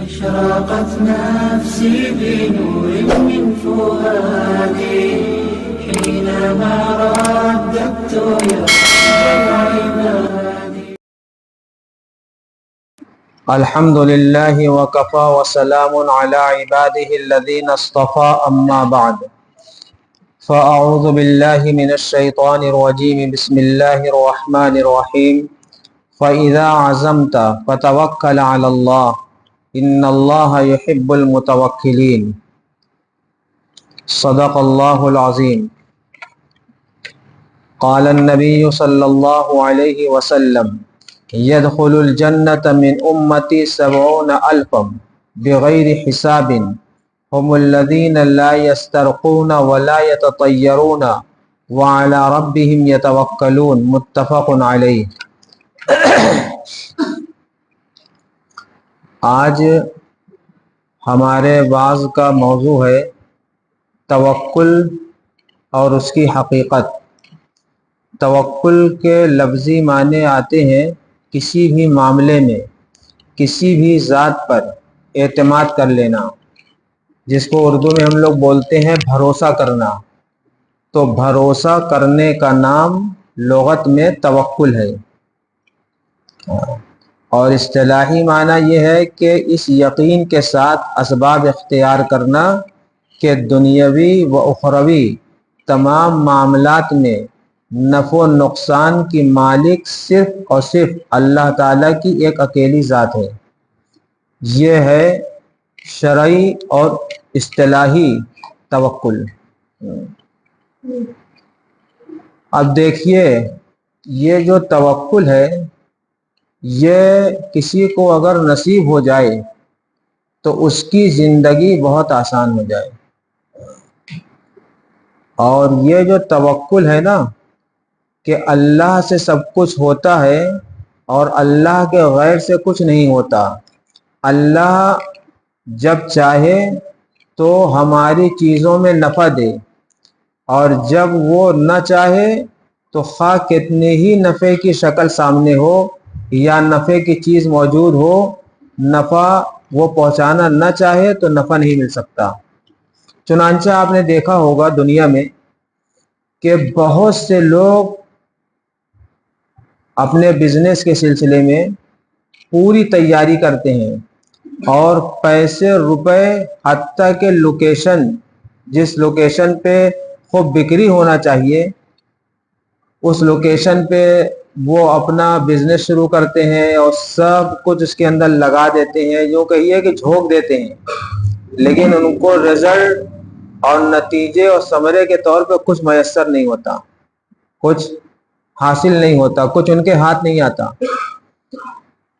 أشرقت نفسي بنور من فؤادي حينما رددت يا رب العباد. الحمد لله وكفى وسلام على عباده الذين اصطفى أما بعد فأعوذ بالله من الشيطان الرجيم بسم الله الرحمن الرحيم فإذا عزمت فتوكل على الله إن الله يحب المتوكلين صدق الله العظيم. قال النبي صلى الله عليه وسلم يدخل الجنة من أمتي 70,000 بغير حساب هم الذين لا يسترقون ولا يتطيرون وعلى ربهم يتوكلون متفق علیہ. آج ہمارے بعض کا موضوع ہے توکل اور اس کی حقیقت. توکل کے لفظی معنی آتے ہیں کسی بھی معاملے میں کسی بھی ذات پر اعتماد کر لینا، جس کو اردو میں ہم لوگ بولتے ہیں بھروسہ کرنا. تو بھروسہ کرنے کا نام لغت میں توکل ہے، اور اصطلاحی معنی یہ ہے کہ اس یقین کے ساتھ اسباب اختیار کرنا کہ دنیاوی و اخروی تمام معاملات میں نفع و نقصان کی مالک صرف اور صرف اللہ تعالیٰ کی ایک اکیلی ذات ہے. یہ ہے شرعی اور اصطلاحی توکل. اب دیکھیے، یہ جو توکل ہے یہ کسی کو اگر نصیب ہو جائے تو اس کی زندگی بہت آسان ہو جائے. اور یہ جو توکل ہے نا کہ اللہ سے سب کچھ ہوتا ہے اور اللہ کے غیر سے کچھ نہیں ہوتا. اللہ جب چاہے تو ہماری چیزوں میں نفع دے، اور جب وہ نہ چاہے تو خواہ کتنی ہی نفع کی شکل سامنے ہو یا نفع کی چیز موجود ہو، نفع وہ پہنچانا نہ چاہے تو نفع نہیں مل سکتا. چنانچہ آپ نے دیکھا ہوگا دنیا میں کہ بہت سے لوگ اپنے بزنس کے سلسلے میں پوری تیاری کرتے ہیں اور پیسے روپے حتیٰ کہ لوکیشن، جس لوکیشن پہ خوب بکری ہونا چاہیے اس لوکیشن پہ وہ اپنا بزنس شروع کرتے ہیں اور سب کچھ اس کے اندر لگا دیتے ہیں، جو کہیے کہ جھونک دیتے ہیں، لیکن ان کو رزلٹ اور نتیجے اور ثمرے کے طور پہ کچھ میسر نہیں ہوتا، کچھ حاصل نہیں ہوتا، کچھ ان کے ہاتھ نہیں آتا.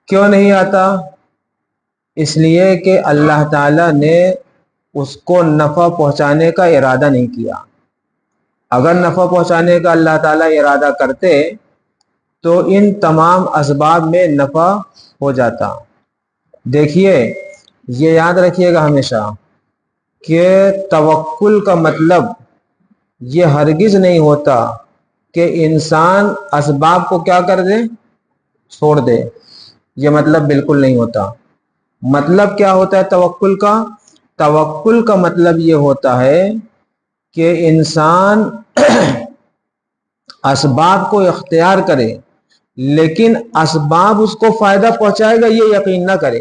کیوں نہیں آتا؟ اس لیے کہ اللہ تعالیٰ نے اس کو نفع پہنچانے کا ارادہ نہیں کیا. اگر نفع پہنچانے کا اللہ تعالیٰ ارادہ کرتے تو ان تمام اسباب میں نفع ہو جاتا. دیکھیے، یہ یاد رکھیے گا ہمیشہ کہ توکل کا مطلب یہ ہرگز نہیں ہوتا کہ انسان اسباب کو کیا کر دے، چھوڑ دے. یہ مطلب بالکل نہیں ہوتا. مطلب کیا ہوتا ہے توکل کا؟ توکل کا مطلب یہ ہوتا ہے کہ انسان اسباب کو اختیار کرے لیکن اسباب اس کو فائدہ پہنچائے گا یہ یقین نہ کرے.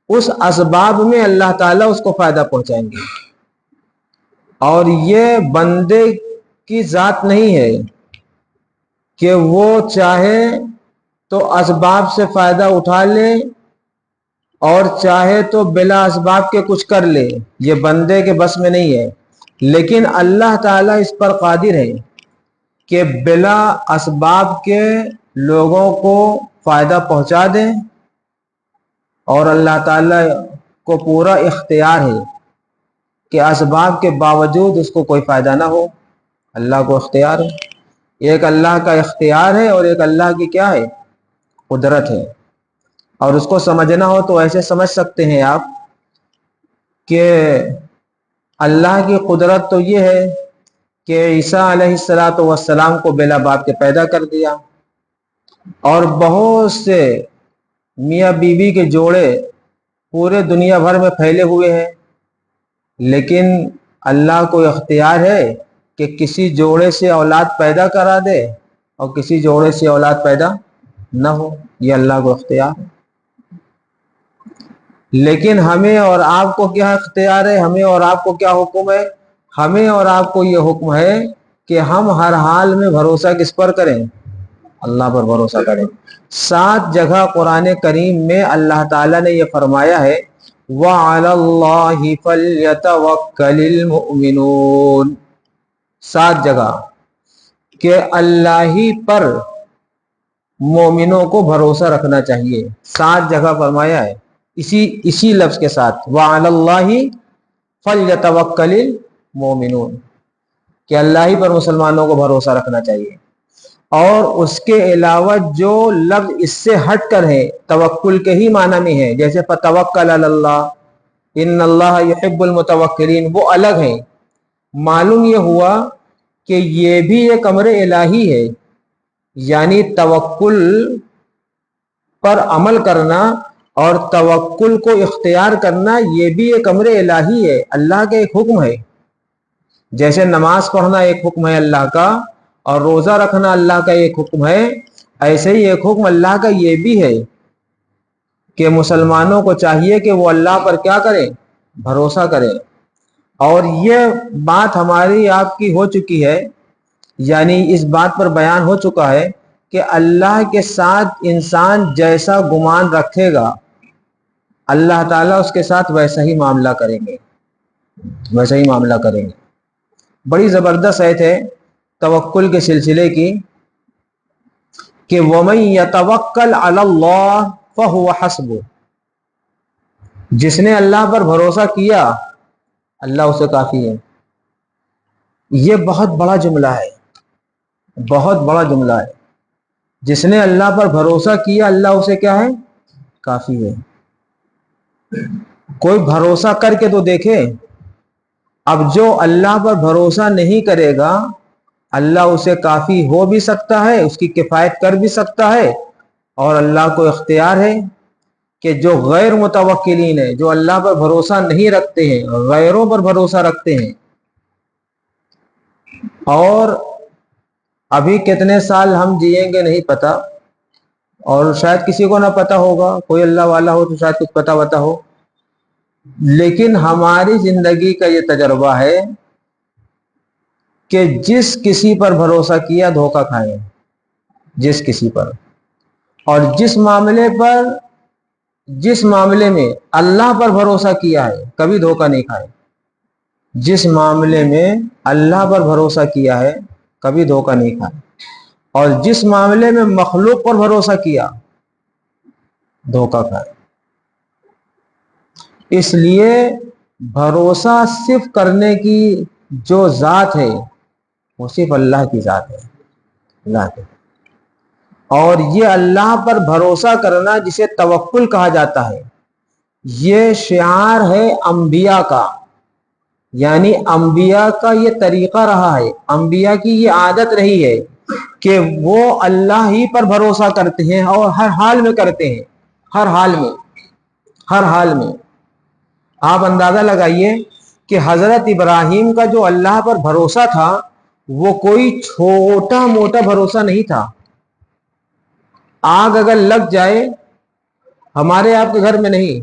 اس اسباب میں اللہ تعالیٰ اس کو فائدہ پہنچائیں گے، اور یہ بندے کی ذات نہیں ہے کہ وہ چاہے تو اسباب سے فائدہ اٹھا لے اور چاہے تو بلا اسباب کے کچھ کر لے. یہ بندے کے بس میں نہیں ہے، لیکن اللہ تعالیٰ اس پر قادر ہے کہ بلا اسباب کے لوگوں کو فائدہ پہنچا دیں، اور اللہ تعالیٰ کو پورا اختیار ہے کہ اسباب کے باوجود اس کو کوئی فائدہ نہ ہو. اللہ کو اختیار ہے. ایک اللہ کا اختیار ہے اور ایک اللہ کی کیا ہے، قدرت ہے. اور اس کو سمجھنا ہو تو ایسے سمجھ سکتے ہیں آپ کہ اللہ کی قدرت تو یہ ہے کہ عیسیٰ علیہ السلام کو بلا باپ کے پیدا کر دیا، اور بہت سے میاں بیوی کے جوڑے پورے دنیا بھر میں پھیلے ہوئے ہیں، لیکن اللہ کو اختیار ہے کہ کسی جوڑے سے اولاد پیدا کرا دے اور کسی جوڑے سے اولاد پیدا نہ ہو، یہ اللہ کو اختیار ہے۔ لیکن ہمیں اور آپ کو کیا اختیار ہے، ہمیں اور آپ کو کیا حکم ہے؟ ہمیں اور آپ کو یہ حکم ہے کہ ہم ہر حال میں بھروسہ کس پر کریں؟ اللہ پر بھروسہ کریں۔ 7 جگہ قرآن کریم میں اللہ تعالیٰ نے یہ فرمایا ہے وَعَلَى اللَّهِ فَلْيَتَوَكَّلِ الْمُؤْمِنُونَ، 7 جگہ کہ اللہ ہی پر مومنوں کو بھروسہ رکھنا چاہیے، 7 جگہ فرمایا ہے اسی لفظ کے ساتھ وَعَلَى اللَّهِ فَلْيَتَوَكَّلِ الْمُؤْمِنُونَ، کہ اللہ ہی پر مسلمانوں کو بھروسہ رکھنا چاہیے۔ اور اس کے علاوہ جو لفظ اس سے ہٹ کر ہے توکل کے ہی معنی میں ہے، جیسے فَتَوَكَّلْ عَلَى اللَّهِ إِنَّ اللَّهَ يُحِبُّ الْمُتَوَكِّلِينَ، وہ الگ ہے۔ معلوم یہ ہوا کہ یہ بھی ایک امر الہی ہے، یعنی توکل پر عمل کرنا اور توکل کو اختیار کرنا یہ بھی ایک امر الہی ہے، اللہ کا ایک حکم ہے۔ جیسے نماز پڑھنا ایک حکم ہے اللہ کا اور روزہ رکھنا اللہ کا ایک حکم ہے، ایسے ہی ایک حکم اللہ کا یہ بھی ہے کہ مسلمانوں کو چاہیے کہ وہ اللہ پر کیا کریں؟ بھروسہ کریں۔ اور یہ بات ہماری آپ کی ہو چکی ہے، یعنی اس بات پر بیان ہو چکا ہے کہ اللہ کے ساتھ انسان جیسا گمان رکھے گا اللہ تعالیٰ اس کے ساتھ ویسا ہی معاملہ کریں گے، ویسا ہی معاملہ کریں گے۔ بڑی زبردست آیت ہے توکل کے سلسلے کی کہ وَمَن يَتَوَكَّلْ عَلَى اللَّهِ فَهُوَ حَسْبُهُ، جس نے اللہ پر بھروسہ کیا اللہ اسے کافی ہے۔ یہ بہت بڑا جملہ ہے، بہت بڑا جملہ ہے۔ جس نے اللہ پر بھروسہ کیا اللہ اسے کیا ہے؟ کافی ہے۔ کوئی بھروسہ کر کے تو دیکھے۔ اب جو اللہ پر بھروسہ نہیں کرے گا اللہ اسے کافی ہو بھی سکتا ہے، اس کی کفایت کر بھی سکتا ہے، اور اللہ کو اختیار ہے کہ جو غیر متوکلین ہیں، جو اللہ پر بھروسہ نہیں رکھتے ہیں، غیروں پر بھروسہ رکھتے ہیں، اور ابھی کتنے سال ہم جئیں گے نہیں پتا، اور شاید کسی کو نہ پتا ہوگا، کوئی اللہ والا ہو تو شاید کچھ پتا وتا ہو، لیکن ہماری زندگی کا یہ تجربہ ہے کہ جس کسی پر بھروسہ کیا دھوکہ کھائے، جس کسی پر، اور جس معاملے میں اللہ پر بھروسہ کیا ہے کبھی دھوکہ نہیں کھائے، جس معاملے میں اللہ پر بھروسہ کیا ہے کبھی دھوکہ نہیں کھائے، اور جس معاملے میں مخلوق پر بھروسہ کیا دھوکہ کھائے۔ اس لیے بھروسہ صرف کرنے کی جو ذات ہے وہ صرف اللہ کی ذات ہے، اللہ کی۔ اور یہ اللہ پر بھروسہ کرنا جسے توکل کہا جاتا ہے، یہ شعار ہے انبیاء کا، یعنی انبیاء کا یہ طریقہ رہا ہے، انبیاء کی یہ عادت رہی ہے کہ وہ اللہ ہی پر بھروسہ کرتے ہیں اور ہر حال میں کرتے ہیں، ہر حال میں، ہر حال میں۔ آپ اندازہ لگائیے کہ حضرت ابراہیم کا جو اللہ پر بھروسہ تھا وہ کوئی چھوٹا موٹا بھروسہ نہیں تھا۔ آگ اگر لگ جائے، ہمارے آپ کے گھر میں نہیں،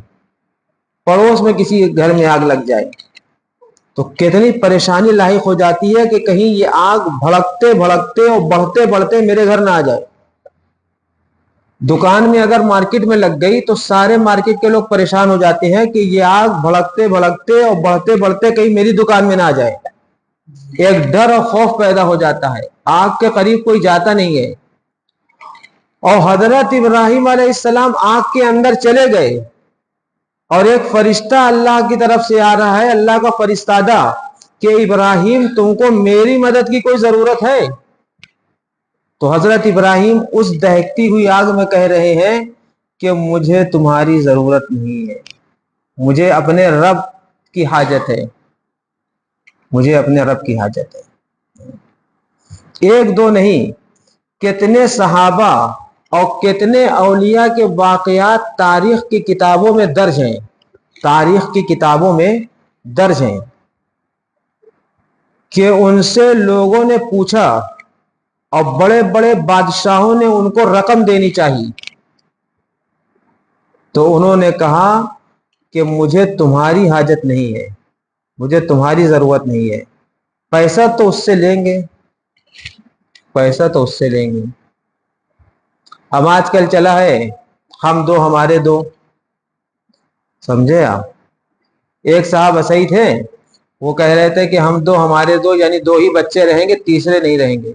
پڑوس میں کسی گھر میں آگ لگ جائے تو کتنی پریشانی لاحق ہو جاتی ہے کہ کہیں یہ آگ بھڑکتے بھڑکتے اور بڑھتے بڑھتے میرے گھر نہ آ جائے۔ دکان میں اگر مارکیٹ میں لگ گئی تو سارے مارکیٹ کے لوگ پریشان ہو جاتے ہیں کہ یہ آگ بھڑکتے بھڑکتے اور بڑھتے بڑھتے کہیں میری دکان میں نہ آ جائے۔ ایک ڈر اور خوف پیدا ہو جاتا ہے، آگ کے قریب کوئی جاتا نہیں ہے۔ اور حضرت ابراہیم علیہ السلام آگ کے اندر چلے گئے اور ایک فرشتہ اللہ کی طرف سے آ رہا ہے، اللہ کا فرشتہ، کہ ابراہیم تم کو میری مدد کی کوئی ضرورت ہے؟ تو حضرت ابراہیم اس دہکتی ہوئی آگ میں کہہ رہے ہیں کہ مجھے تمہاری ضرورت نہیں ہے، مجھے اپنے رب کی حاجت ہے، مجھے اپنے رب کی حاجت ہے۔ ایک دو نہیں، کتنے صحابہ اور کتنے اولیاء کے واقعات تاریخ کی کتابوں میں درج ہیں تاریخ کی کتابوں میں درج ہیں کہ ان سے لوگوں نے پوچھا اور بڑے بڑے بادشاہوں نے ان کو رقم دینی چاہیے، تو انہوں نے کہا کہ مجھے تمہاری حاجت نہیں ہے، مجھے تمہاری ضرورت نہیں ہے، پیسہ تو اس سے لیں گے، پیسہ تو اس سے لیں گے۔ اب آج کل چلا ہے ہم دو ہمارے دو، سمجھے آپ؟ ایک صاحب ایسے ہی تھے، وہ کہہ رہے تھے کہ ہم دو ہمارے دو، یعنی دو ہی بچے رہیں گے، تیسرے نہیں رہیں گے،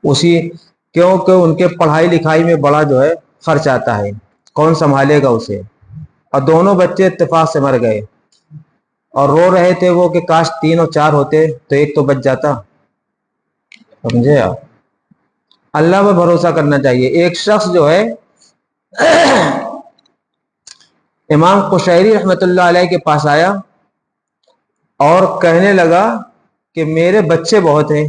اسی کیونکہ ان کے پڑھائی لکھائی میں بڑا جو ہے خرچ آتا ہے، کون سنبھالے گا اسے؟ اور دونوں بچے اتفاق سے مر گئے، اور رو رہے تھے وہ کہ کاش 3 اور 4 ہوتے تو ایک تو بچ جاتا۔ سمجھے آپ؟ اللہ پر بھروسہ کرنا چاہیے۔ ایک شخص جو ہے امام قشیری رحمۃ اللہ علیہ کے پاس آیا اور کہنے لگا کہ میرے بچے بہت ہیں،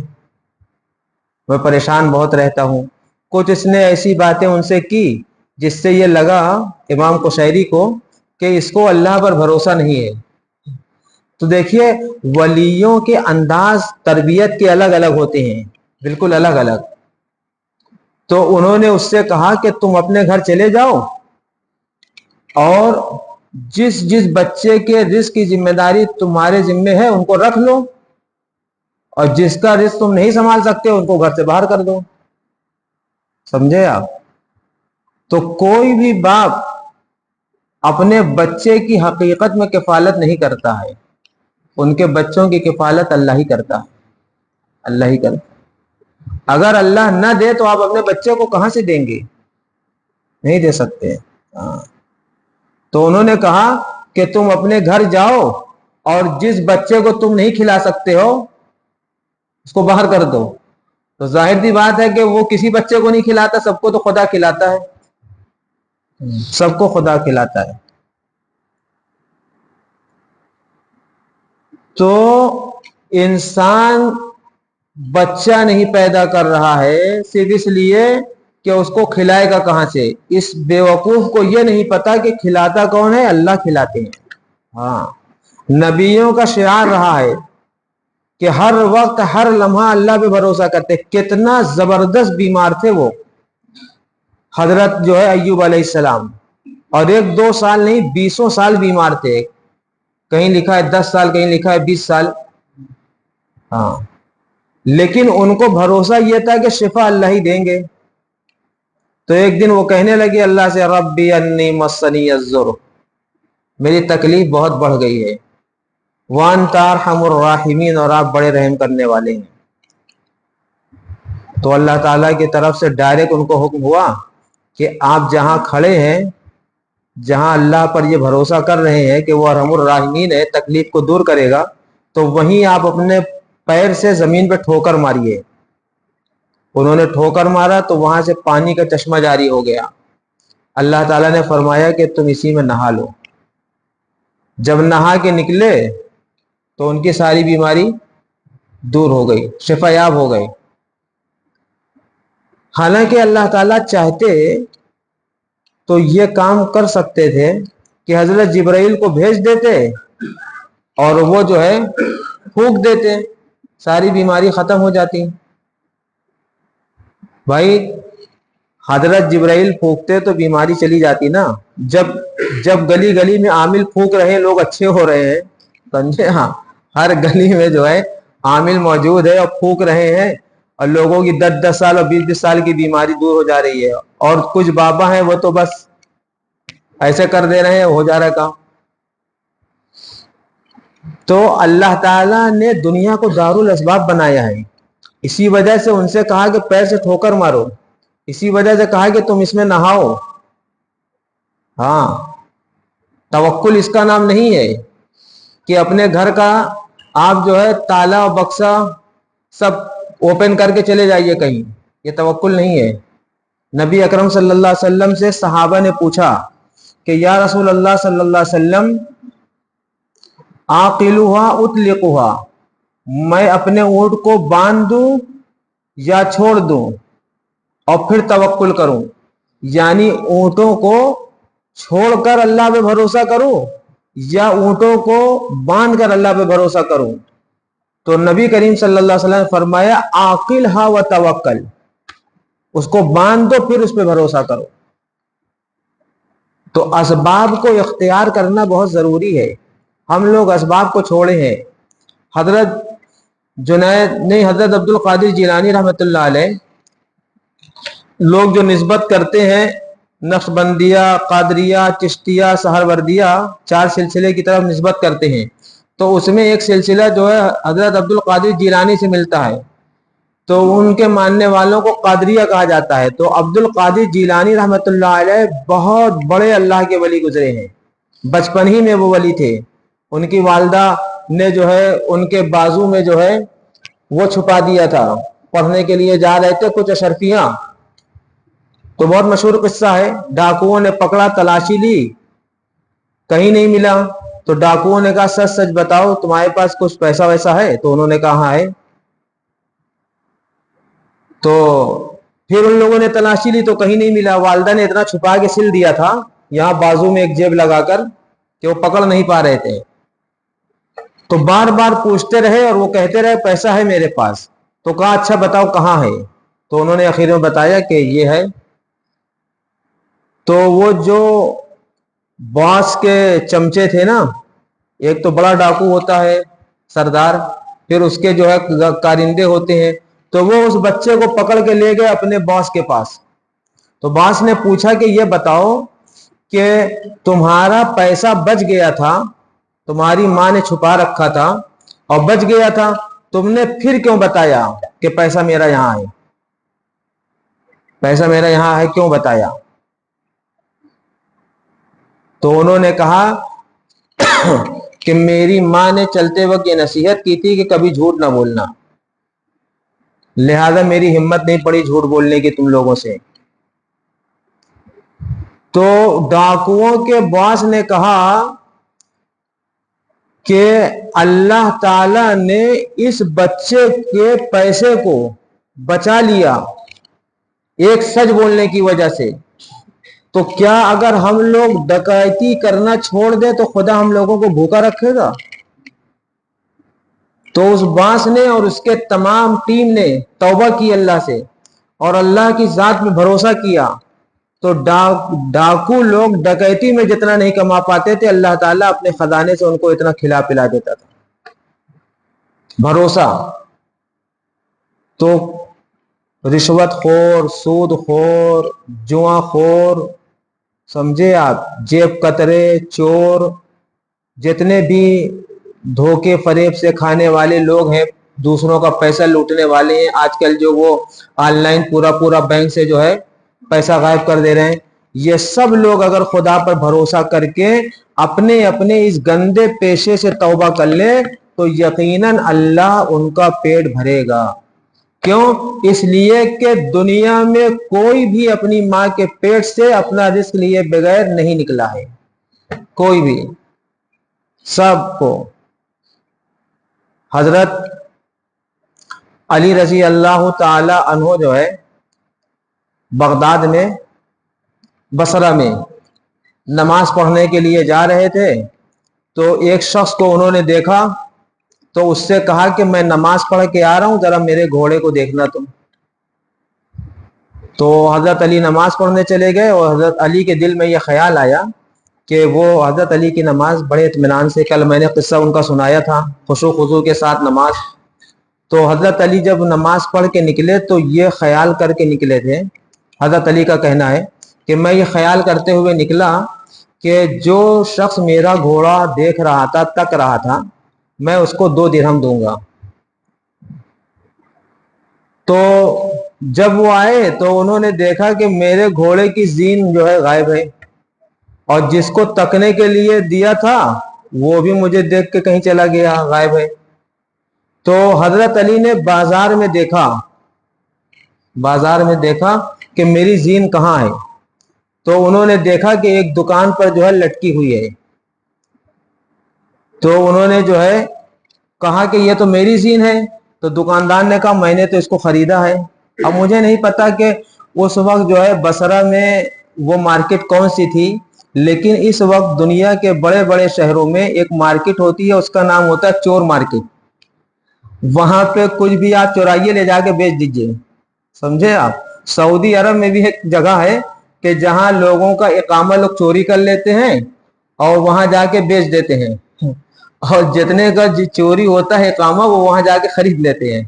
میں پریشان بہت رہتا ہوں۔ کچھ اس نے ایسی باتیں ان سے کی جس سے یہ لگا امام قشیری کو کہ اس کو اللہ پر بھروسہ نہیں ہے۔ تو دیکھیے ولیوں کے انداز تربیت کے الگ الگ ہوتے ہیں، بالکل الگ الگ۔ تو انہوں نے اس سے کہا کہ تم اپنے گھر چلے جاؤ اور جس جس بچے کے رزق کی ذمہ داری تمہارے ذمے ہے ان کو رکھ لو، اور جس کا رزق تم نہیں سنبھال سکتے ان کو گھر سے باہر کر دو۔ سمجھے آپ؟ تو کوئی بھی باپ اپنے بچے کی حقیقت میں کفالت نہیں کرتا ہے، ان کے بچوں کی کفالت اللہ ہی کرتا ہے، اللہ ہی کرتا ہے۔ اگر اللہ نہ دے تو آپ اپنے بچے کو کہاں سے دیں گے؟ نہیں دے سکتے۔ تو انہوں نے کہا کہ تم اپنے گھر جاؤ اور جس بچے کو تم نہیں کھلا سکتے ہو اس کو باہر کر دو۔ تو ظاہر سی بات ہے کہ وہ کسی بچے کو نہیں کھلاتا، سب کو تو خدا کھلاتا ہے، سب کو خدا کھلاتا ہے۔ تو انسان بچہ نہیں پیدا کر رہا ہے صرف اس لیے کہ اس کو کھلائے گا کہاں سے۔ اس بیوقوف کو یہ نہیں پتا کہ کھلاتا کون ہے؟ اللہ کھلاتے ہیں۔ ہاں، نبیوں کا شعار رہا ہے کہ ہر وقت ہر لمحہ اللہ پہ بھروسہ کرتے۔ کتنا زبردست بیمار تھے وہ حضرت جو ہے ایوب علیہ السلام، اور 1-2 سال نہیں 20 سال بیمار تھے، کہیں لکھا ہے 10 سال، کہیں لکھا ہے 20 سال۔ ہاں، لیکن ان کو بھروسہ یہ تھا کہ شفا اللہ ہی دیں گے۔ تو ایک دن وہ کہنے لگے اللہ سے ربی انی مسنی الضر، میری تکلیف بہت بڑھ گئی ہے، وانت ارحم الراحمین، اور آپ بڑے رحم کرنے والے ہیں۔ تو اللہ تعالیٰ کی طرف سے ڈائریکٹ ان کو حکم ہوا کہ آپ جہاں کھڑے ہیں، جہاں اللہ پر یہ بھروسہ کر رہے ہیں کہ وہ ارحم الراحمین ہے، تکلیف کو دور کرے گا، تو وہیں آپ اپنے پیر سے زمین پہ ٹھوکر ماریے۔ انہوں نے ٹھوکر مارا تو وہاں سے پانی کا چشمہ جاری ہو گیا۔ اللہ تعالیٰ نے فرمایا کہ تم اسی میں نہا لو۔ جب نہا کے نکلے تو ان کی ساری بیماری دور ہو گئی، شفا یاب ہو گئے۔ حالانکہ اللہ تعالیٰ چاہتے تو یہ کام کر سکتے تھے کہ حضرت جبرائیل کو بھیج دیتے اور وہ جو ہے پھونک دیتے، ساری بیماری ختم ہو جاتی۔ بھائی حضرت جبرائیل پھونکتے تو بیماری چلی جاتی نا۔ جب گلی گلی میں عامل پھونک رہے ہیں، لوگ اچھے ہو رہے ہیں، سمجھے؟ ہاں، ہر گلی میں جو ہے عامل موجود ہے اور پھونک رہے ہیں، اور لوگوں کی 10-10 سال اور 20-20 سال کی بیماری دور ہو جا رہی ہے، اور کچھ بابا ہیں وہ تو بس ایسے کر دے رہے ہیں، ہو جا رہا ہے کام۔ تو اللہ تعالیٰ نے دنیا کو دارالاسباب بنایا ہے، اسی وجہ سے ان سے کہا کہ پیر سے ٹھوکر مارو، اسی وجہ سے کہا کہ تم اس میں نہاؤ۔ ہاں، توکل اس کا نام نہیں ہے کہ اپنے گھر کا آپ جو ہے تالا اور بکسا سب اوپن کر کے چلے جائیے کہیں، یہ توکل نہیں ہے۔ نبی اکرم صلی اللہ علیہ وسلم سے صحابہ نے پوچھا کہ یا رسول اللہ صلی اللہ علیہ وسلم آقلوہا اطلقوہا، میں اپنے اونٹ کو باندھ دوں یا چھوڑ دوں اور پھر توکل کروں؟ یعنی اونٹوں کو چھوڑ کر اللہ پہ بھروسہ کروں یا اونٹوں کو باندھ کر اللہ پہ بھروسہ کروں؟ تو نبی کریم صلی اللہ علیہ وسلم نے فرمایا عاقل ہا و توکل، اس کو باندھ دو پھر اس پہ بھروسہ کرو۔ تو اسباب کو اختیار کرنا بہت ضروری ہے۔ ہم لوگ اسباب کو چھوڑے ہیں۔ حضرت عبد القادر جیلانی رحمۃ اللہ علیہ، لوگ جو نسبت کرتے ہیں نقشبندیہ، قادریہ، چشتیہ، سہروردیہ، 4 سلسلے کی طرف نسبت کرتے ہیں، تو اس میں ایک سلسلہ جو ہے حضرت عبد القادر جیلانی سے ملتا ہے، تو ان کے ماننے والوں کو قادریہ کہا جاتا ہے۔ تو عبد القادر جیلانی رحمۃ اللہ علیہ بہت بڑے اللہ کے ولی گزرے ہیں، بچپن ہی میں وہ ولی تھے۔ ان کی والدہ نے جو ہے ان کے بازو میں جو ہے وہ چھپا دیا تھا، پڑھنے کے لیے جا رہے تھے کچھ اشرفیاں، تو بہت مشہور قصہ ہے۔ ڈاکوؤں نے پکڑا، تلاشی لی، کہیں نہیں ملا، تو ڈاکوؤں نے کہا سچ سچ بتاؤ تمہارے پاس کچھ پیسہ ویسا ہے؟ تو انہوں نے کہا ہاں ہے۔ تو پھر ان لوگوں نے تلاشی لی تو کہیں نہیں ملا۔ والدہ نے اتنا چھپا کے سل دیا تھا یہاں بازو میں ایک جیب لگا کر کہ وہ پکڑ نہیں پا رہے تھے، تو بار بار پوچھتے رہے اور وہ کہتے رہے پیسہ ہے میرے پاس۔ تو کہا اچھا بتاؤ کہاں ہے؟ تو انہوں نے آخر میں بتایا کہ یہ ہے۔ تو وہ جو باس کے چمچے تھے نا، ایک تو بڑا ڈاکو ہوتا ہے سردار، پھر اس کے جو ہے کارندے ہوتے ہیں، تو وہ اس بچے کو پکڑ کے لے گئے اپنے باس کے پاس۔ تو باس نے پوچھا کہ یہ بتاؤ کہ تمہارا پیسہ بچ گیا تھا، تمہاری ماں نے چھپا رکھا تھا اور بچ گیا تھا، تم نے پھر کیوں بتایا کہ پیسہ میرا یہاں ہے؟ پیسہ میرا یہاں ہے کیوں بتایا؟ تو انہوں نے کہا کہ میری ماں نے چلتے وقت یہ نصیحت کی تھی کہ کبھی جھوٹ نہ بولنا، لہذا میری ہمت نہیں پڑی جھوٹ بولنے کی تم لوگوں سے۔ تو ڈاکوؤں کے باس نے کہا کہ اللہ تعالی نے اس بچے کے پیسے کو بچا لیا ایک سچ بولنے کی وجہ سے، تو کیا اگر ہم لوگ ڈکیتی کرنا چھوڑ دیں تو خدا ہم لوگوں کو بھوکا رکھے گا؟ تو اس باس نے اور اس کے تمام ٹیم نے توبہ کی اللہ سے اور اللہ کی ذات میں بھروسہ کیا، تو ڈاکو لوگ ڈکیتی میں جتنا نہیں کما پاتے تھے، اللہ تعالیٰ اپنے خزانے سے ان کو اتنا کھلا پلا دیتا تھا۔ بھروسہ۔ تو رشوت خور، سود خور، جوا خور، سمجھے آپ، جیب کترے، چور، جتنے بھی دھوکے فریب سے کھانے والے لوگ ہیں، دوسروں کا پیسہ لوٹنے والے ہیں، آج کل جو وہ آن لائن پورا بینک سے جو ہے پیسہ غائب کر دے رہے ہیں، یہ سب لوگ اگر خدا پر بھروسہ کر کے اپنے اس گندے پیشے سے توبہ کر لیں تو یقیناً اللہ ان کا پیٹ بھرے گا۔ کیوں؟ اس لیے کہ دنیا میں کوئی بھی اپنی ماں کے پیٹ سے اپنا رزق لیے بغیر نہیں نکلا ہے، کوئی بھی، سب کو۔ حضرت علی رضی اللہ تعالی عنہ جو ہے بغداد میں، بصرہ میں نماز پڑھنے کے لیے جا رہے تھے، تو ایک شخص کو انہوں نے دیکھا تو اس سے کہا کہ میں نماز پڑھ کے آ رہا ہوں، ذرا میرے گھوڑے کو دیکھنا تم۔ تو حضرت علی نماز پڑھنے چلے گئے اور حضرت علی کے دل میں یہ خیال آیا کہ وہ حضرت علی کی نماز بڑے اطمینان سے، کل میں نے قصہ ان کا سنایا تھا، خشوع خضوع کے ساتھ نماز۔ تو حضرت علی جب نماز پڑھ کے نکلے تو یہ خیال کر کے نکلے تھے، حضرت علی کا کہنا ہے کہ میں یہ خیال کرتے ہوئے نکلا کہ جو شخص میرا گھوڑا دیکھ رہا تھا، تک رہا تھا، میں اس کو 2 درہم دوں گا۔ تو جب وہ آئے تو انہوں نے دیکھا کہ میرے گھوڑے کی زین جو ہے غائب ہے، اور جس کو تکنے کے لیے دیا تھا وہ بھی مجھے دیکھ کے کہیں چلا گیا، غائب ہے۔ تو حضرت علی نے بازار میں دیکھا کہ میری زین کہاں ہے، تو انہوں نے دیکھا کہ ایک دکان پر جو ہے لٹکی ہوئی ہے، تو انہوں نے جو ہے کہا کہ یہ تو میری زین ہے۔ تو دکاندار نے کہا میں نے تو اس کو خریدا ہے۔ اب مجھے نہیں پتا کہ اس وقت جو ہے بصرہ میں وہ مارکیٹ کون سی تھی، لیکن اس وقت دنیا کے بڑے بڑے شہروں میں ایک مارکیٹ ہوتی ہے, اس کا نام ہوتا ہے چور مارکیٹ. وہاں پہ کچھ بھی آپ چورائیے لے جا کے بیچ دیجئے. سمجھے آپ؟ سعودی عرب میں بھی ایک جگہ ہے کہ جہاں لوگوں کا اقامہ لوگ چوری کر لیتے ہیں اور وہاں جا کے بیچ دیتے ہیں, اور جتنے کا چوری ہوتا ہے اقامہ وہ وہاں جا کے خرید لیتے ہیں.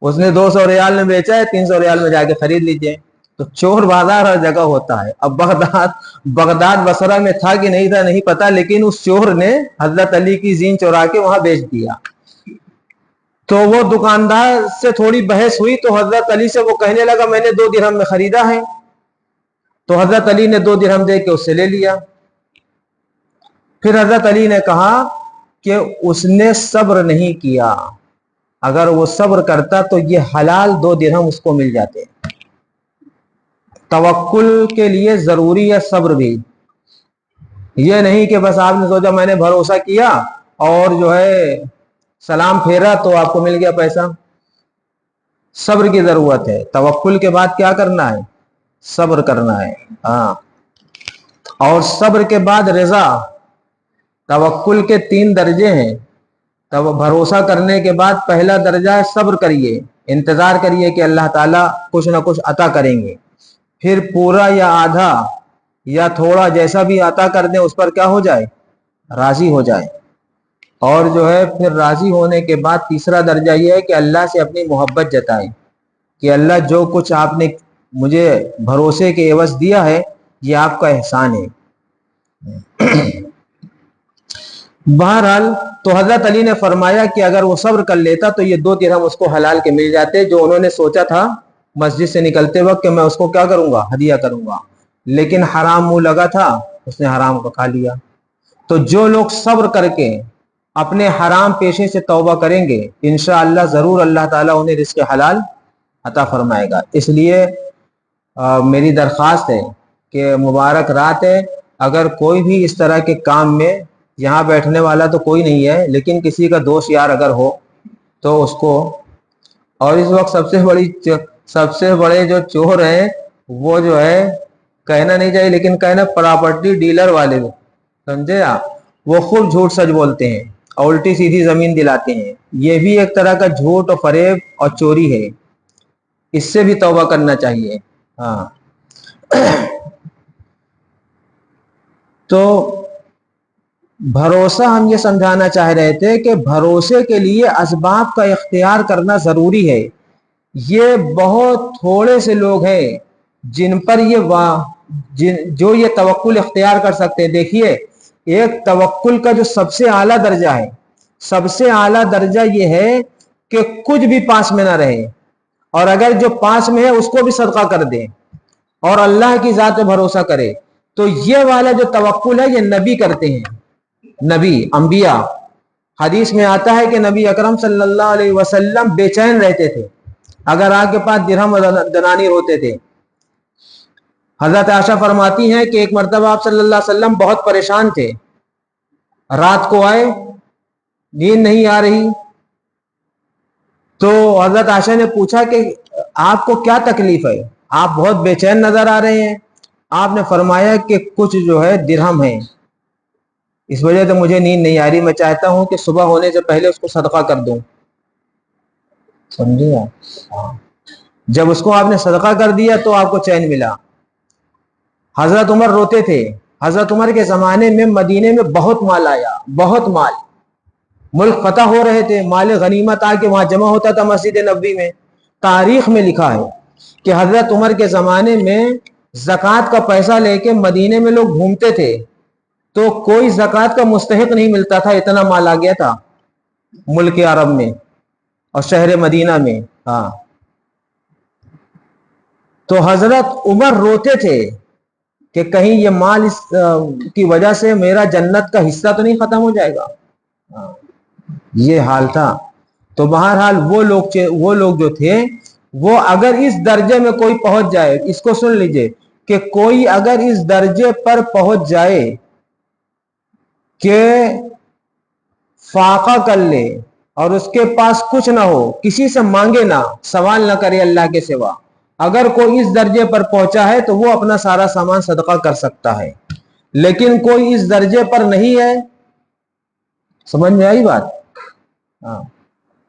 اس نے 200 ریال میں بیچا ہے, 300 ریال میں جا کے خرید لیجئے. تو چور بازار ہر جگہ ہوتا ہے. اب بغداد بصرہ میں تھا کہ نہیں تھا نہیں پتا, لیکن اس چور نے حضرت علی کی زین چورا کے وہاں بیچ دیا. تو وہ دکاندار سے تھوڑی بحث ہوئی تو حضرت علی سے وہ کہنے لگا میں نے 2 درہم میں خریدا ہے. تو حضرت علی نے 2 درہم دے کے اس سے لے لیا. پھر حضرت علی نے کہا کہ اس نے صبر نہیں کیا, اگر وہ صبر کرتا تو یہ حلال 2 درہم اس کو مل جاتے. توکل کے لیے ضروری ہے صبر بھی. یہ نہیں کہ بس آپ نے سوچا میں نے بھروسہ کیا اور جو ہے سلام پھیرا تو آپ کو مل گیا پیسہ. صبر کی ضرورت ہے. توکل کے بعد کیا کرنا ہے؟ صبر کرنا ہے. ہاں, اور صبر کے بعد رضا. توکل کے 3 درجے ہیں. تب بھروسہ کرنے کے بعد پہلا درجہ ہے صبر کریے, انتظار کریے کہ اللہ تعالیٰ کچھ نہ کچھ عطا کریں گے. پھر پورا یا آدھا یا تھوڑا جیسا بھی عطا کر دیں اس پر کیا ہو جائے؟ راضی ہو جائے. اور جو ہے پھر راضی ہونے کے بعد تیسرا درجہ یہ ہے کہ اللہ سے اپنی محبت جتائیں کہ اللہ جو کچھ آپ نے مجھے بھروسے کے عوض دیا ہے یہ آپ کا احسان ہے. بہرحال تو حضرت علی نے فرمایا کہ اگر وہ صبر کر لیتا تو یہ 2 درہم اس کو حلال کے مل جاتے, جو انہوں نے سوچا تھا مسجد سے نکلتے وقت کہ میں اس کو کیا کروں گا؟ ہدیہ کروں گا. لیکن حرام منہ لگا تھا, اس نے حرام کو کھا لیا. تو جو لوگ صبر کر کے اپنے حرام پیشے سے توبہ کریں گے انشاءاللہ ضرور اللہ تعالیٰ انہیں رزق حلال عطا فرمائے گا. اس لیے میری درخواست ہے کہ مبارک رات ہے, اگر کوئی بھی اس طرح کے کام میں, یہاں بیٹھنے والا تو کوئی نہیں ہے لیکن کسی کا دوست یار اگر ہو تو اس کو, اور اس وقت سب سے بڑے جو چور ہیں وہ جو ہے کہنا نہیں چاہیے لیکن کہنا پراپرٹی ڈیلر والے, سمجھے آپ, وہ خوب جھوٹ سچ بولتے ہیں اور الٹی سیدھی زمین دلاتے ہیں. یہ بھی ایک طرح کا جھوٹ اور فریب اور چوری ہے, اس سے بھی توبہ کرنا چاہیے. ہاں, تو بھروسہ ہم یہ سمجھانا چاہ رہے تھے کہ بھروسے کے لیے اسباب کا اختیار کرنا ضروری ہے. یہ بہت تھوڑے سے لوگ ہیں جن پر جو یہ توکل اختیار کر سکتے ہیں. دیکھیے, ایک توکل کا جو سب سے اعلیٰ درجہ ہے, سب سے اعلیٰ درجہ یہ ہے کہ کچھ بھی پاس میں نہ رہے, اور اگر جو پاس میں ہے اس کو بھی صدقہ کر دیں اور اللہ کی ذات پہ بھروسہ کرے. تو یہ والا جو توکل ہے یہ نبی کرتے ہیں, نبی انبیاء. حدیث میں آتا ہے کہ نبی اکرم صلی اللہ علیہ وسلم بے چین رہتے تھے اگر آپ کے پاس درہم دنانیر ہوتے تھے. حضرت عائشہ فرماتی ہیں کہ ایک مرتبہ آپ صلی اللہ علیہ وسلم بہت پریشان تھے, رات کو آئے, نیند نہیں آ رہی, تو حضرت عائشہ نے پوچھا کہ آپ کو کیا تکلیف ہے, آپ بہت بے چین نظر آ رہے ہیں. آپ نے فرمایا کہ کچھ جو ہے درہم ہے, اس وجہ سے مجھے نیند نہیں آ رہی, میں چاہتا ہوں کہ صبح ہونے سے پہلے اس کو صدقہ کر دوں. سمجھے آپ؟ جب اس کو آپ نے صدقہ کر دیا تو آپ کو چین ملا. حضرت عمر روتے تھے. حضرت عمر کے زمانے میں مدینے میں بہت مال آیا, بہت مال, ملک فتح ہو رہے تھے, مال غنیمت آ کے وہاں جمع ہوتا تھا مسجد نبوی میں. تاریخ میں لکھا ہے کہ حضرت عمر کے زمانے میں زکوٰۃ کا پیسہ لے کے مدینے میں لوگ گھومتے تھے تو کوئی زکوٰۃ کا مستحق نہیں ملتا تھا, اتنا مال آ گیا تھا ملک عرب میں اور شہر مدینہ میں. ہاں, تو حضرت عمر روتے تھے کہ کہیں یہ مال اس کی وجہ سے میرا جنت کا حصہ تو نہیں ختم ہو جائے گا. یہ حال تھا. تو بہرحال وہ لوگ جو تھے وہ اگر اس درجے میں کوئی پہنچ جائے, اس کو سن لیجئے کہ کوئی اگر اس درجے پر پہنچ جائے کہ فاقہ کر لے اور اس کے پاس کچھ نہ ہو, کسی سے مانگے نہ, سوال نہ کرے اللہ کے سوا, اگر کوئی اس درجے پر پہنچا ہے تو وہ اپنا سارا سامان صدقہ کر سکتا ہے. لیکن کوئی اس درجے پر نہیں ہے. سمجھ میں آئی بات؟ ہاں.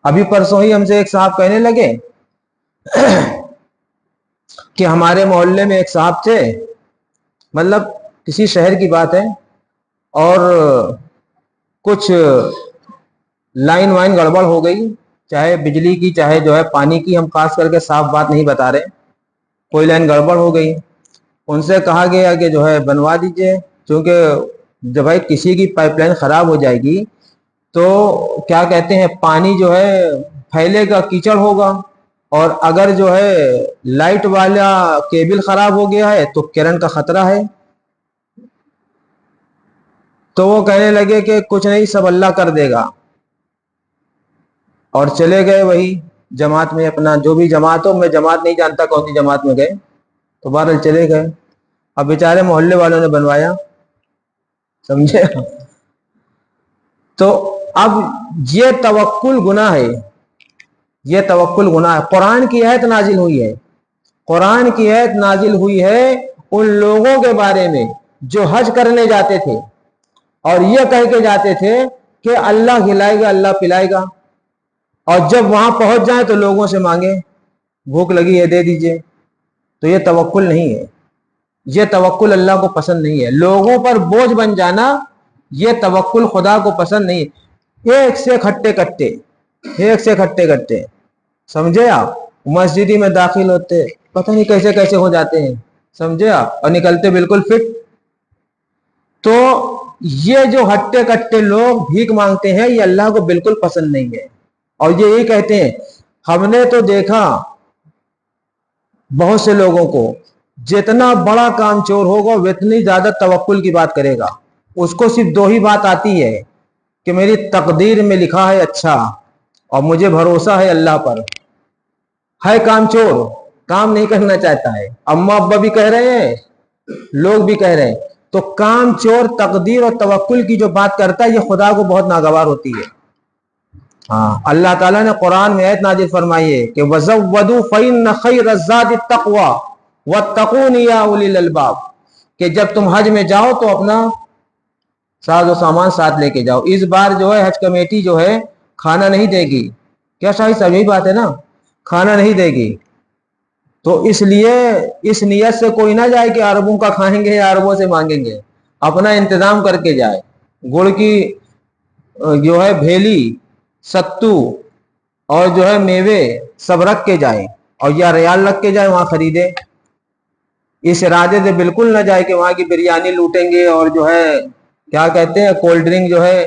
ابھی پرسوں ہی ہم سے ایک صاحب کہنے لگے کہ ہمارے محلے میں ایک صاحب تھے، مطلب کسی شہر کی بات ہے، اور کچھ لائن وائن گڑبڑ ہو گئی، چاہے بجلی کی چاہے جو ہے پانی کی، ہم خاص کر کے صاف بات نہیں بتا رہے، کوئی لائن گڑبڑ ہو گئی. ان سے کہا گیا کہ جو ہے بنوا دیجئے، کیونکہ جب بھائی کسی کی پائپ لائن خراب ہو جائے گی تو کیا کہتے ہیں پانی جو ہے پھیلے گا، کیچڑ ہوگا، اور اگر جو ہے لائٹ والا کیبل خراب ہو گیا ہے تو کرنٹ کا خطرہ ہے. تو وہ کہنے لگے کہ کچھ نہیں، سب اللہ کر دے گا، اور چلے گئے وہی جماعت میں، اپنا جو بھی جماعت ہو، میں جماعت نہیں جانتا کون سی جماعت میں گئے، تو بہرحال چلے گئے. اب بیچارے محلے والوں نے بنوایا، سمجھے؟ تو اب یہ توکل گناہ ہے، یہ توکل گناہ ہے. قرآن کی آیت نازل ہوئی ہے، قرآن کی آیت نازل ہوئی ہے ان لوگوں کے بارے میں جو حج کرنے جاتے تھے اور یہ کہہ کے جاتے تھے کہ اللہ کھلائے گا، اللہ پلائے گا، اور جب وہاں پہنچ جائیں تو لوگوں سے مانگے، بھوک لگی ہے دے دیجئے. تو یہ توکل نہیں ہے، یہ توکل اللہ کو پسند نہیں ہے. لوگوں پر بوجھ بن جانا یہ توکل خدا کو پسند نہیں ہے. ایک سے کھٹے کٹے، ایک سے کھٹے کٹے، سمجھے آپ؟ مسجدی میں داخل ہوتے پتہ نہیں کیسے کیسے ہو جاتے ہیں، سمجھے آپ؟ اور نکلتے بالکل فٹ. تو یہ جو ہٹے کٹے لوگ بھیک مانگتے ہیں یہ اللہ کو بالکل پسند نہیں ہے. اور یہ یہی کہتے ہیں، ہم نے تو دیکھا بہت سے لوگوں کو، جتنا بڑا کام چور ہوگا وہ اتنی زیادہ توکل کی بات کرے گا. اس کو صرف دو ہی بات آتی ہے کہ میری تقدیر میں لکھا ہے اچھا، اور مجھے بھروسہ ہے اللہ پر. ہے کام چور، کام نہیں کرنا چاہتا ہے، اماں ابا بھی کہہ رہے ہیں، لوگ بھی کہہ رہے ہیں. تو کام چور تقدیر اور توکل کی جو بات کرتا ہے یہ خدا کو بہت ناگوار ہوتی ہے. ہاں، اللہ تعالیٰ نے قرآن میں آیت نازل فرمائی ہے کہ وَزَوَّدُوا فَإِنَّ خَيْرَ الزَّادِ التَّقْوَىٰ وَاتَّقُونِ يَا أُولِي الْأَلْبَابِ، کہ جب تم حج میں جاؤ تو اپنا ساز و سامان ساتھ لے کے جاؤ. اس بار جو ہے حج کمیٹی جو ہے کھانا نہیں دے گی. کیا شاہی صاحب یہی بات ہے نا؟ کھانا نہیں دے گی. تو اس لیے اس نیت سے کوئی نہ جائے کہ عربوں کا کھائیں گے یا عربوں سے مانگیں گے، اپنا انتظام کر کے جائے. گڑ کی جو ہے بھیلی، ستو اور جو ہے میوے سب رکھ کے جائیں، اور یا ریال رکھ کے جائیں وہاں خریدے. اس ارادے سے بالکل نہ جائے کہ وہاں کی بریانی لوٹیں گے اور جو ہے کیا کہتے ہیں کولڈ ڈرنک جو ہے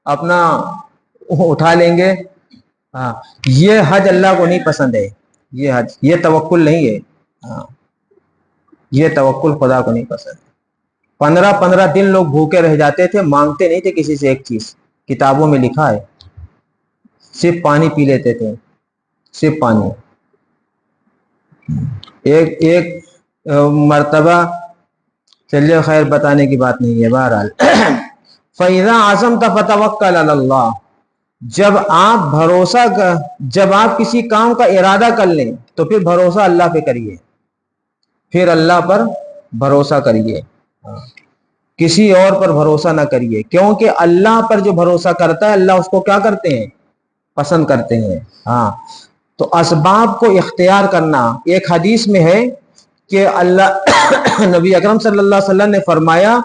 اپنا اٹھا لیں گے. ہاں، یہ حج اللہ کو نہیں پسند ہے. یہ حج، یہ توکل نہیں ہے. ہاں، یہ توکل خدا کو نہیں پسند. 15 دن لوگ بھوکے رہ جاتے تھے، مانگتے نہیں تھے کسی سے ایک چیز، کتابوں میں لکھا ہے. صرف پانی پی لیتے تھے، صرف پانی. ایک مرتبہ، چلیے خیر بتانے کی بات نہیں ہے، بہرحال فَإِذَا عَزَمْتَ فَتَوَكَّلْ عَلَى اللَّهِ، جب آپ کسی کام کا ارادہ کر لیں تو پھر بھروسہ اللہ پہ کریے، پھر اللہ پر بھروسہ کریے، کسی اور پر بھروسہ نہ کریے. کیونکہ اللہ پر جو بھروسہ کرتا ہے اللہ اس کو کیا کرتے ہیں؟ پسند کرتے ہیں. ہاں، تو اسباب کو اختیار کرنا. ایک حدیث میں ہے کہ اللہ نبی اکرم صلی اللہ علیہ وسلم نے فرمایا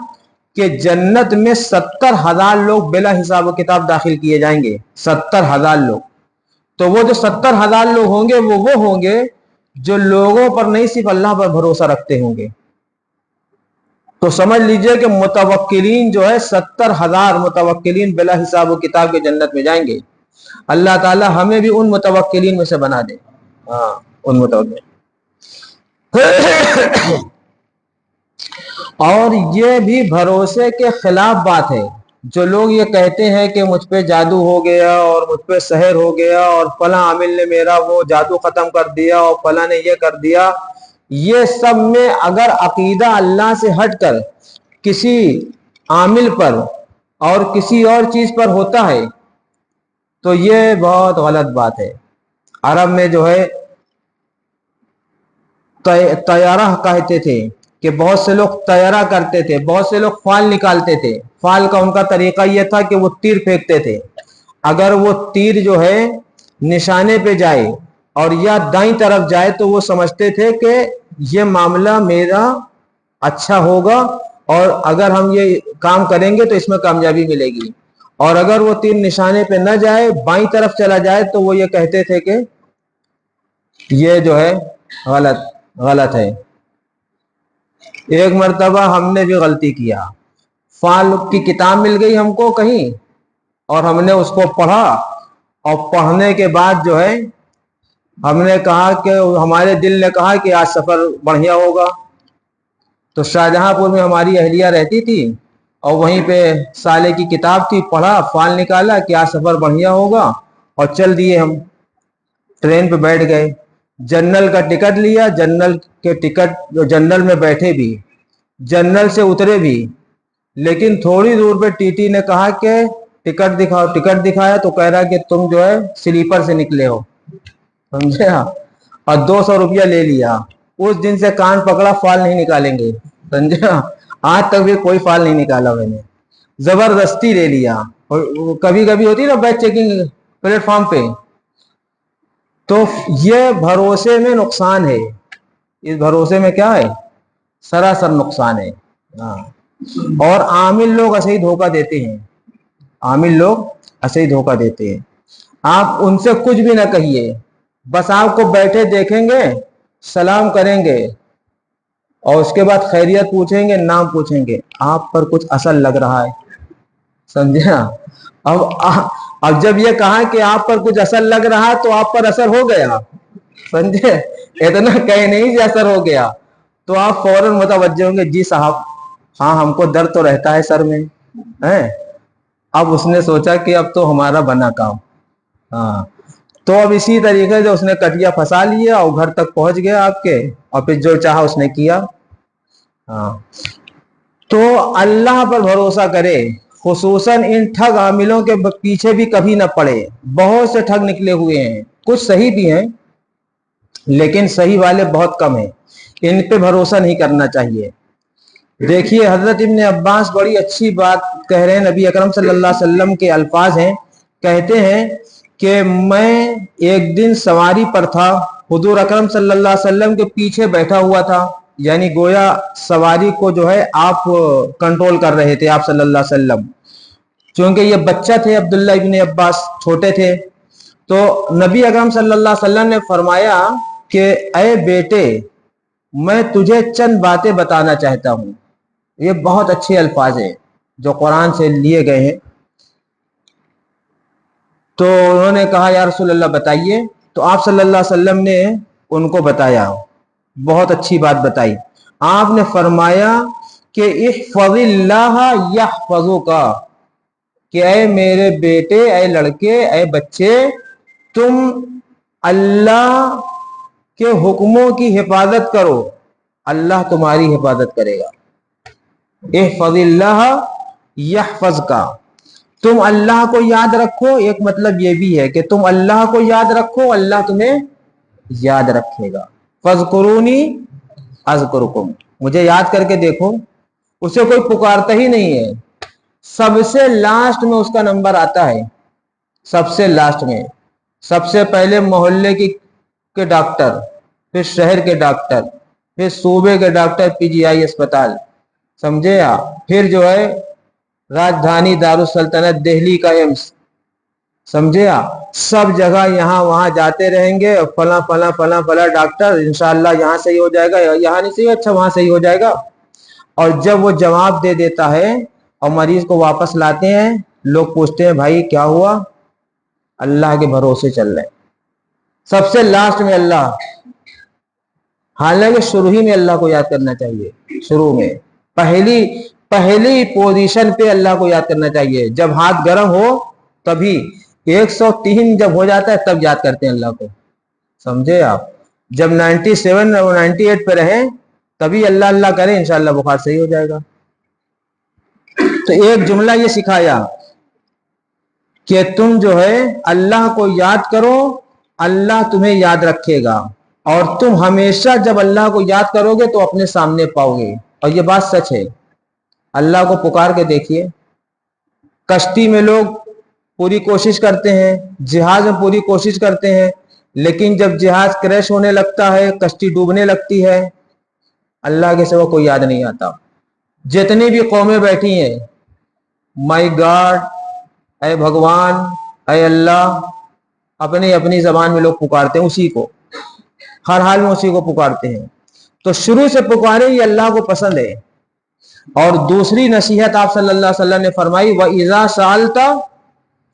کہ جنت میں 70,000 لوگ بلا حساب و کتاب داخل کیے جائیں گے. 70,000 لوگ. تو وہ جو 70,000 لوگ ہوں گے وہ ہوں گے جو لوگوں پر نہیں صرف اللہ پر بھروسہ رکھتے ہوں گے. تو سمجھ لیجئے کہ متوکلین جو ہے 70,000 متوکلین بلا حساب و کتاب کے جنت میں جائیں گے. اللہ تعالی ہمیں بھی ان متوکلین میں سے بنا دے. ہاں، ان متوکلین. اور یہ بھی بھروسے کے خلاف بات ہے. جو لوگ یہ کہتے ہیں کہ مجھ پہ جادو ہو گیا اور مجھ پہ سحر ہو گیا اور فلاں عامل نے میرا وہ جادو ختم کر دیا اور فلاں نے یہ کر دیا، یہ سب میں اگر عقیدہ اللہ سے ہٹ کر کسی عامل پر اور کسی اور چیز پر ہوتا ہے تو یہ بہت غلط بات ہے. عرب میں جو ہے طیارہ کہتے تھے، کہ بہت سے لوگ طیرہ کرتے تھے, بہت سے لوگ فال نکالتے تھے. فال کا ان کا طریقہ یہ تھا کہ وہ تیر پھینکتے تھے. اگر وہ تیر جو ہے نشانے پہ جائے اور یا دائیں طرف جائے تو وہ سمجھتے تھے کہ یہ معاملہ میرا اچھا ہوگا اور اگر ہم یہ کام کریں گے تو اس میں کامیابی ملے گی. اور اگر وہ تیر نشانے پہ نہ جائے, بائیں طرف چلا جائے, تو وہ یہ کہتے تھے کہ یہ جو ہے غلط ہے. ایک مرتبہ ہم نے بھی غلطی کیا, فال کی کتاب مل گئی ہم کو کہیں اور ہم نے اس کو پڑھا, اور پڑھنے کے بعد جو ہے ہم نے کہا کہ ہمارے دل نے کہا کہ آج سفر بڑھیا ہوگا. تو شاہجہاں پور میں ہماری اہلیہ رہتی تھی اور وہیں پہ سالے کی کتاب تھی, پڑھا, فال نکالا کہ آج سفر بڑھیا ہوگا, اور چل دیے. ہم ٹرین پہ بیٹھ گئے, جنرل کا ٹکٹ لیا, جنرل کے ٹکٹ جنرل میں بیٹھے بھی, جنرل سے اترے بھی, لیکن تھوڑی دور پہ ٹی ٹی نے کہا کہ ٹکٹ دکھاؤ. ٹکٹ دکھایا تو کہہ رہا کہ تم جو ہے سلیپر سے نکلے ہو, سمجھے, اور 200 روپیہ لے لیا. اس دن سے کان پکڑا, فال نہیں نکالیں گے, سمجھے. آج تک بھی کوئی فال نہیں نکالا میں نے, زبردستی لے لیا. اور کبھی کبھی ہوتی نا بیچ چیکنگ پلیٹ فارم پہ, تو یہ بھروسے میں نقصان ہے. اس بھروسے میں کیا ہے, سراسر نقصان ہے. اور عامل لوگ ایسے ہی دھوکہ دیتے ہیں, عامل لوگ ایسے ہی دھوکہ دیتے ہیں. آپ ان سے کچھ بھی نہ کہیے, بس آپ کو بیٹھے دیکھیں گے, سلام کریں گے, اور اس کے بعد خیریت پوچھیں گے, نام پوچھیں گے, آپ پر کچھ اثر لگ رہا ہے, سمجھے نا. اب جب یہ کہا کہ آپ پر کچھ اثر لگ رہا تو آپ پر اثر ہو گیا, سمجھے. اتنا کہیں نہیں کہ اثر ہو گیا تو آپ فوراً متوجہ ہوں گے, جی صاحب ہاں ہم کو درد تو رہتا ہے سر میں. اب اس نے سوچا کہ اب تو ہمارا بنا کام. ہاں, تو اب اسی طریقے سے اس نے کٹیا پھنسا لیا اور گھر تک پہنچ گیا آپ کے, اور پھر جو چاہا اس نے کیا. ہاں, تو اللہ پر بھروسہ کرے, خصوصاً ان ٹھگ عاملوں کے پیچھے بھی کبھی نہ پڑے. بہت سے ٹھگ نکلے ہوئے ہیں, کچھ صحیح بھی ہیں لیکن صحیح والے بہت کم ہیں. ان پہ بھروسہ نہیں کرنا چاہیے. دیکھیے حضرت ابن عباس بڑی اچھی بات کہہ رہے ہیں, نبی اکرم صلی اللہ علیہ وسلم کے الفاظ ہیں, کہتے ہیں کہ میں ایک دن سواری پر تھا, حضور اکرم صلی اللہ علیہ وسلم کے پیچھے بیٹھا ہوا تھا, یعنی گویا سواری کو جو ہے آپ کنٹرول کر رہے تھے آپ صلی اللہ علیہ وسلم. چونکہ یہ بچہ تھے عبداللہ ابن عباس, چھوٹے تھے, تو نبی اکرم صلی اللہ علیہ وسلم نے فرمایا کہ اے بیٹے میں تجھے چند باتیں بتانا چاہتا ہوں. یہ بہت اچھے الفاظ ہیں جو قرآن سے لیے گئے ہیں. تو انہوں نے کہا یا رسول اللہ بتائیے. تو آپ صلی اللہ علیہ وسلم نے ان کو بتایا, بہت اچھی بات بتائی. آپ نے فرمایا کہ احفظ اللہ یحفظک, کہ اے میرے بیٹے, اے لڑکے, اے بچے, تم اللہ کے حکموں کی حفاظت کرو, اللہ تمہاری حفاظت کرے گا. احفظ اللہ یحفظک, تم اللہ کو یاد رکھو. ایک مطلب یہ بھی ہے کہ تم اللہ کو یاد رکھو, اللہ تمہیں یاد رکھے گا. فاذکرونی اذکرکم, مجھے یاد کر کے دیکھو. اسے کوئی پکارتا ہی نہیں ہے, سب سے لاسٹ میں اس کا نمبر آتا ہے, سب سے لاسٹ میں. سب سے پہلے محلے کے ڈاکٹر, پھر شہر کے ڈاکٹر, پھر صوبے کے ڈاکٹر, پی جی آئی اسپتال, سمجھے آپ, پھر جو ہے راجدھانی دارالسلطنت دہلی کا ایمس, سمجھے آپ. سب جگہ یہاں وہاں جاتے رہیں گے, فلاں فلاں فلاں فلاں ڈاکٹر, انشاءاللہ یہاں صحیح ہو جائے گا, یہاں نہیں صحیح, اچھا وہاں صحیح ہو جائے گا. اور جب وہ جواب دے دیتا ہے اور مریض کو واپس لاتے ہیں, لوگ پوچھتے ہیں بھائی کیا ہوا, اللہ کے بھروسے چل رہے ہیں. سب سے لاسٹ میں اللہ, حالانکہ شروع ہی میں اللہ کو یاد کرنا چاہیے. شروع میں پہلی پوزیشن پہ اللہ کو یاد کرنا چاہیے. جب ہاتھ گرم ہو تبھی, 103 جب ہو جاتا ہے تب یاد کرتے ہیں اللہ کو, سمجھے آپ. جب 97 اور 98 پہ رہیں تبھی اللہ اللہ کریں, انشاءاللہ بخار صحیح ہو جائے گا. تو ایک جملہ یہ سکھایا کہ تم جو ہے اللہ کو یاد کرو, اللہ تمہیں یاد رکھے گا. اور تم ہمیشہ جب اللہ کو یاد کرو گے تو اپنے سامنے پاؤ گے. اور یہ بات سچ ہے. اللہ کو پکار کے دیکھیے. کشتی میں لوگ پوری کوشش کرتے ہیں, جہاز میں پوری کوشش کرتے ہیں, لیکن جب جہاز کریش ہونے لگتا ہے, کشتی ڈوبنے لگتی ہے, اللہ کے سوا کوئی یاد نہیں آتا. جتنی بھی قومیں بیٹھی ہیں, مائی گاڈ, اے بھگوان, اے اللہ, اپنی اپنی زبان میں لوگ پکارتے ہیں اسی کو, ہر حال میں اسی کو پکارتے ہیں. تو شروع سے پکارے یہ اللہ کو پسند ہے. اور دوسری نصیحت آپ صلی اللہ علیہ وسلم نے فرمائی, وَإِذَا سَأَلْتَ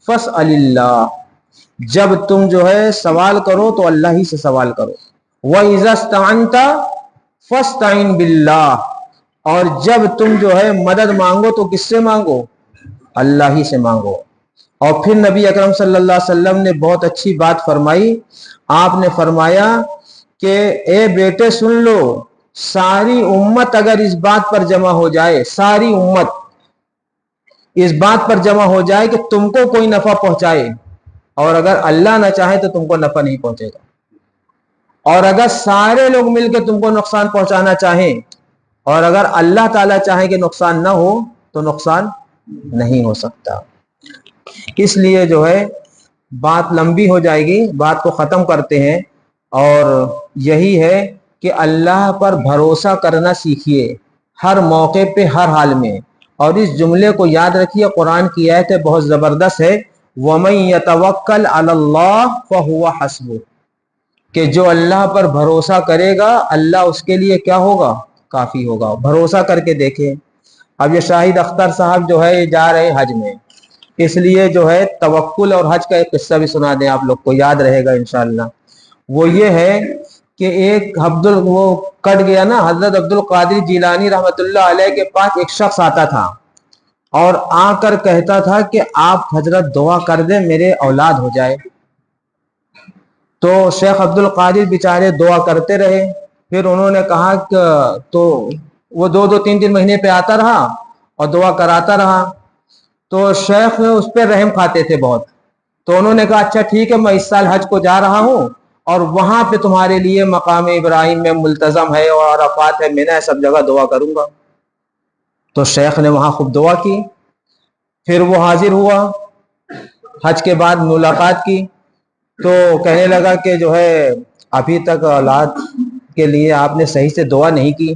فَاسْأَلِ اللَّهِ, جب تم جو ہے سوال کرو تو اللہ ہی سے سوال کرو. وَإِذَا اسْتَعَنْتَ فَاسْتَعِنْ بِاللَّهِ, اور جب تم جو ہے مدد مانگو تو کس سے مانگو؟ اللہ ہی سے مانگو. اور پھر نبی اکرم صلی اللہ علیہ وسلم نے بہت اچھی بات فرمائی. آپ نے فرمایا کہ اے بیٹے سن لو, ساری امت اگر اس بات پر جمع ہو جائے, ساری امت اس بات پر جمع ہو جائے کہ تم کو کوئی نفع پہنچائے, اور اگر اللہ نہ چاہے تو تم کو نفع نہیں پہنچے گا, اور اگر سارے لوگ مل کے تم کو نقصان پہنچانا چاہیں, اور اگر اللہ تعالیٰ چاہے کہ نقصان نہ ہو تو نقصان نہیں ہو سکتا. اس لیے جو ہے بات لمبی ہو جائے گی, بات کو ختم کرتے ہیں. اور یہی ہے کہ اللہ پر بھروسہ کرنا سیکھیے ہر موقع پہ, ہر حال میں. اور اس جملے کو یاد رکھیے, قرآن کی آیت ہے بہت زبردست ہے, وَمَن يَتَوَكَّلْ عَلَى اللَّهِ فَهُوَ حَسْبُهُ, کہ جو اللہ پر بھروسہ کرے گا اللہ اس کے لیے کیا ہوگا؟ کافی ہوگا. بھروسہ کر کے دیکھیں. اب یہ شاہد اختر صاحب جو ہے جا رہے حج میں, اس لیے جو ہے توکل اور حج کا ایک قصہ بھی سنا دیں, آپ لوگ کو یاد رہے گا انشاءاللہ. وہ یہ ہے کہ ایک وہ کٹ گیا نا, حضرت عبد القادر جیلانی رحمۃ اللہ علیہ کے پاس ایک شخص آتا تھا اور آ کر کہتا تھا کہ آپ حضرت دعا کر دیں میرے اولاد ہو جائے. تو شیخ عبد القادر بیچارے دعا کرتے رہے. پھر انہوں نے کہا کہ تو وہ 2-3 مہینے پہ آتا رہا اور دعا کراتا رہا. تو شیخ اس پہ رحم کھاتے تھے بہت. تو انہوں نے کہا اچھا ٹھیک ہے, میں اس سال حج کو جا رہا ہوں اور وہاں پہ تمہارے لیے مقام ابراہیم میں ملتزم ہے اور عرفات ہے, میں نے سب جگہ دعا کروں گا. تو شیخ نے وہاں خوب دعا کی. پھر وہ حاضر ہوا, حج کے بعد ملاقات کی, تو کہنے لگا کہ جو ہے ابھی تک اولاد کے لیے آپ نے صحیح سے دعا نہیں کی,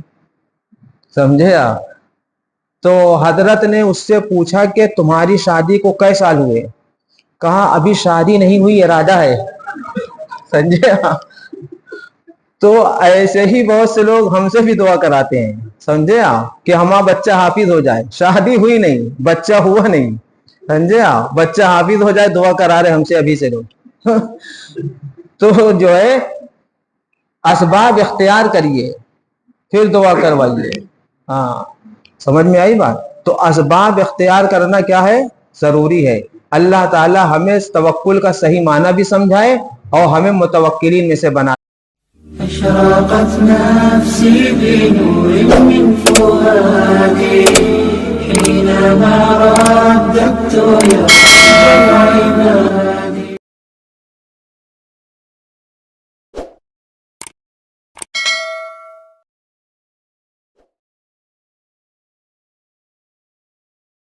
سمجھے آپ. تو حضرت نے اس سے پوچھا کہ تمہاری شادی کو کئے سال ہوئے؟ کہا ابھی شادی نہیں ہوئی, ارادہ ہے. سمجھے آپ. تو ایسے ہی بہت سے لوگ ہم سے بھی دعا کراتے ہیں, سمجھے آپ, کہ ہمارا بچہ حافظ ہو جائے. شادی ہوئی نہیں, بچہ ہوا نہیں, سمجھے آپ, بچہ حافظ ہو جائے دعا کرا رہے ہم سے ابھی سے لوگ. تو جو ہے اسباب اختیار کریے پھر دعا کروائیے. ہاں سمجھ میں آئی بات. تو اسباب اختیار کرنا کیا ہے؟ ضروری ہے. اللہ تعالی ہمیں توکل کا صحیح معنی بھی سمجھائے اور ہمیں متوکلین میں سے بنائے. أشرقت نفسي بنور من فؤادي حينما رددت يا رب العباد